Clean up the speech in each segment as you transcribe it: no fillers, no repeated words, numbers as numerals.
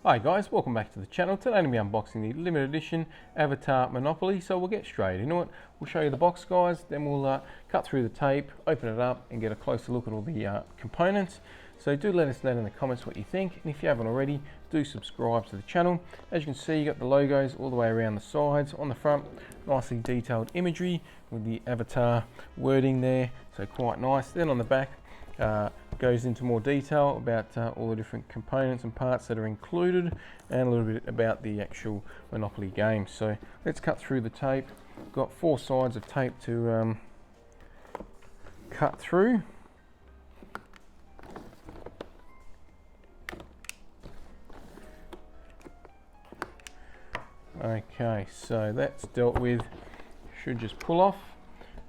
Hi guys, welcome back to the channel. Today I'm going to be unboxing the limited edition Avatar Monopoly, so we'll get straight into it. We'll show you the box, guys, then we'll cut through the tape, open it up and get a closer look at all the components. So do let us know in the comments what you think, and if you haven't already, do subscribe to the channel. As you can see, you got the logos all the way around the sides. On the front, nicely detailed imagery with the Avatar wording there, so quite nice. Then on the back, goes into more detail about all the different components and parts that are included, and a little bit about the actual Monopoly game. So let's cut through the tape. Got 4 sides of tape to cut through. Okay, so that's dealt with. Should just pull off,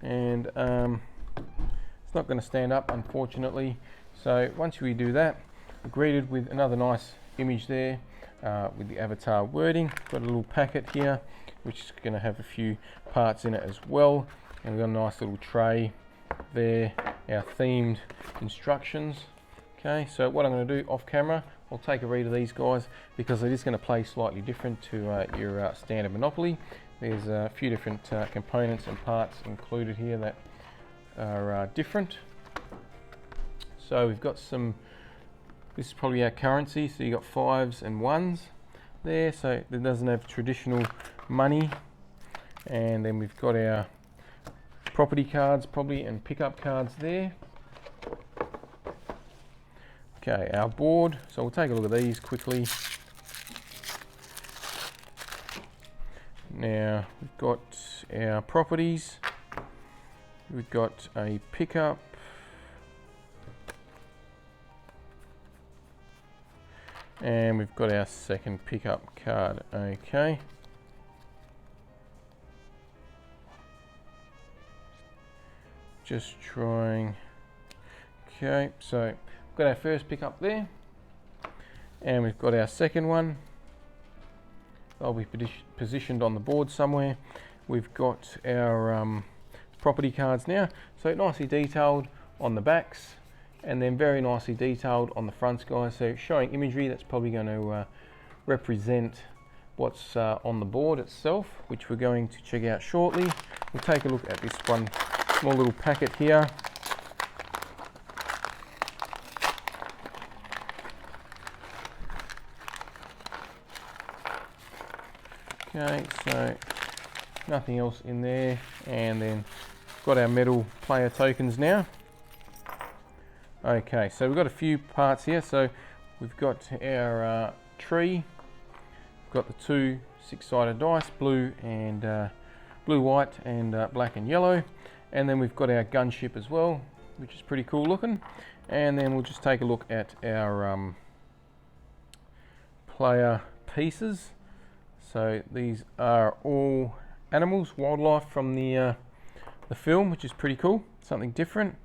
and it's not going to stand up, unfortunately. So once we do that, we're greeted with another nice image there with the Avatar wording. Got a little packet here which is going to have a few parts in it as well, and we've got a nice little tray there, our themed instructions. Okay, so what I'm going to do off camera, I'll take a read of these, guys, because it is going to play slightly different to your standard Monopoly. There's a few different components and parts included here that are different. So we've got some, this is probably our currency, so you got 5s and 1s there, so it doesn't have traditional money. And then we've got our property cards probably, and pickup cards there. Okay, our board, so we'll take a look at these quickly. Now we've got our properties, we've got a pickup, and we've got our second pickup card. Okay, just trying. Okay, so we've got our first pickup there, and we've got our second one. They'll be positioned on the board somewhere. We've got our property cards now, so nicely detailed on the backs, and then very nicely detailed on the fronts, guys. So showing imagery that's probably going to represent what's on the board itself, which we're going to check out shortly. We'll take a look at this one small little packet here. Okay, so nothing else in there, and then got our metal player tokens now. Okay, so we've got a few parts here. So we've got our tree, we've got the 2 6-sided dice, blue, white, and black and yellow, and then we've got our gunship as well, which is pretty cool looking. And then we'll just take a look at our player pieces. So these are all animals, wildlife from the film, which is pretty cool, something different.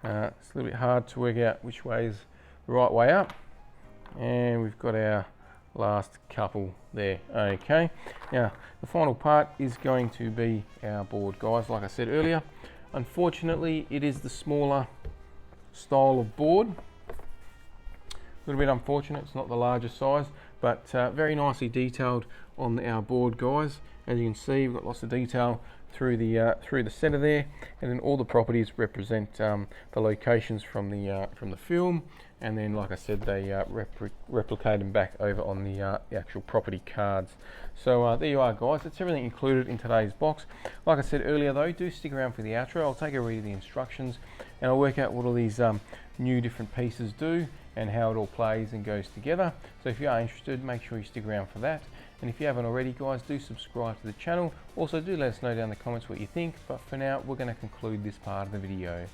It's a little bit hard to work out which way is the right way up. And we've got our last couple there. Okay, now the final part is going to be our board, guys. Like I said earlier, unfortunately it is the smaller style of board. A little bit unfortunate, it's not the larger size, but very nicely detailed on our board, guys. As you can see, we've got lots of detail through the center there, and then all the properties represent the locations from the film, and then, like I said, they replicate them back over on the actual property cards. So there you are, guys. That's everything included in today's box. Like I said earlier, though, do stick around for the outro. I'll take a read of the instructions, and I'll work out what all these new different pieces do and how it all plays and goes together. So if you are interested, make sure you stick around for that. And if you haven't already, guys, do subscribe to the channel. Also, do let us know down in the comments what you think. But for now, we're going to conclude this part of the video.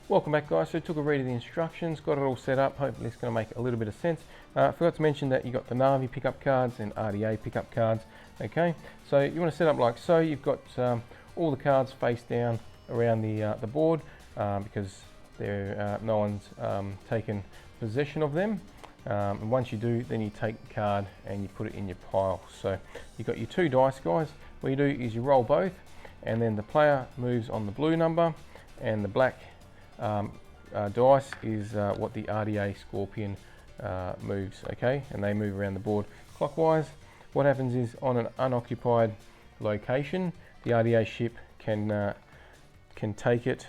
Welcome back, guys. So took a read of the instructions, got it all set up. Hopefully it's going to make a little bit of sense. Forgot to mention that you got the Navi pickup cards and RDA pickup cards. Okay, so you want to set up like so. You've got all the cards face down around the board because no one's taken possession of them. And once you do, then you take the card and you put it in your pile. So you've got your 2 dice, guys. What you do is you roll both, and then the player moves on the blue number, and the black dice is what the RDA Scorpion moves, okay? And they move around the board clockwise. What happens is on an unoccupied location, the RDA ship can take it,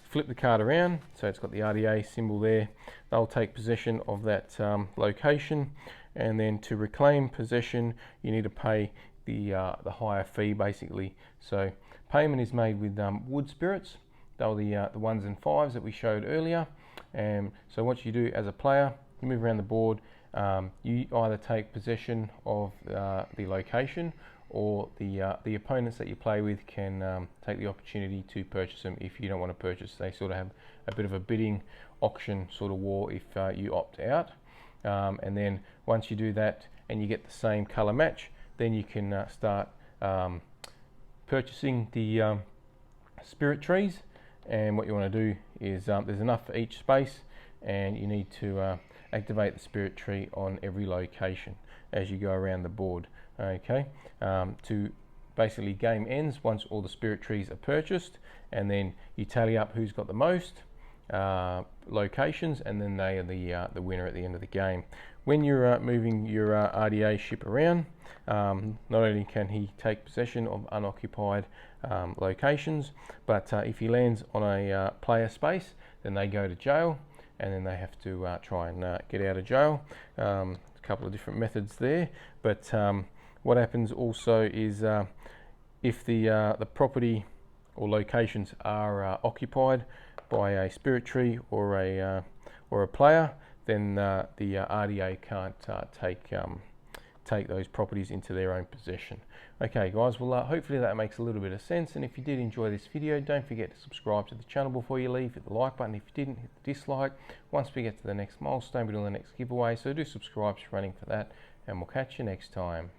flip the card around, so it's got the RDA symbol there. They'll take possession of that location, and then to reclaim possession, you need to pay the higher fee, basically. So payment is made with wood spirits. They were the 1s and 5s that we showed earlier. And so what you do as a player, you move around the board, you either take possession of the location, or the opponents that you play with can take the opportunity to purchase them if you don't want to purchase. They sort of have a bit of a bidding auction sort of war if you opt out. And then once you do that and you get the same color match, then you can start purchasing the spirit trees. And what you want to do is there's enough for each space, and you need to activate the spirit tree on every location as you go around the board. Okay, to basically game ends once all the spirit trees are purchased, and then you tally up who's got the most locations, and then they are the winner at the end of the game. When you're moving your RDA ship around, not only can he take possession of unoccupied locations, but if he lands on a player space, then they go to jail, and then they have to try and get out of jail. A couple of different methods there, but what happens also is if the property or locations are occupied by a spirit tree or a player, then the RDA can't take those properties into their own possession. Okay, guys, well, hopefully that makes a little bit of sense. And if you did enjoy this video, don't forget to subscribe to the channel before you leave. Hit the like button. If you didn't, hit the dislike. Once we get to the next milestone, we're doing the next giveaway, so do subscribe if you're running for that, and we'll catch you next time.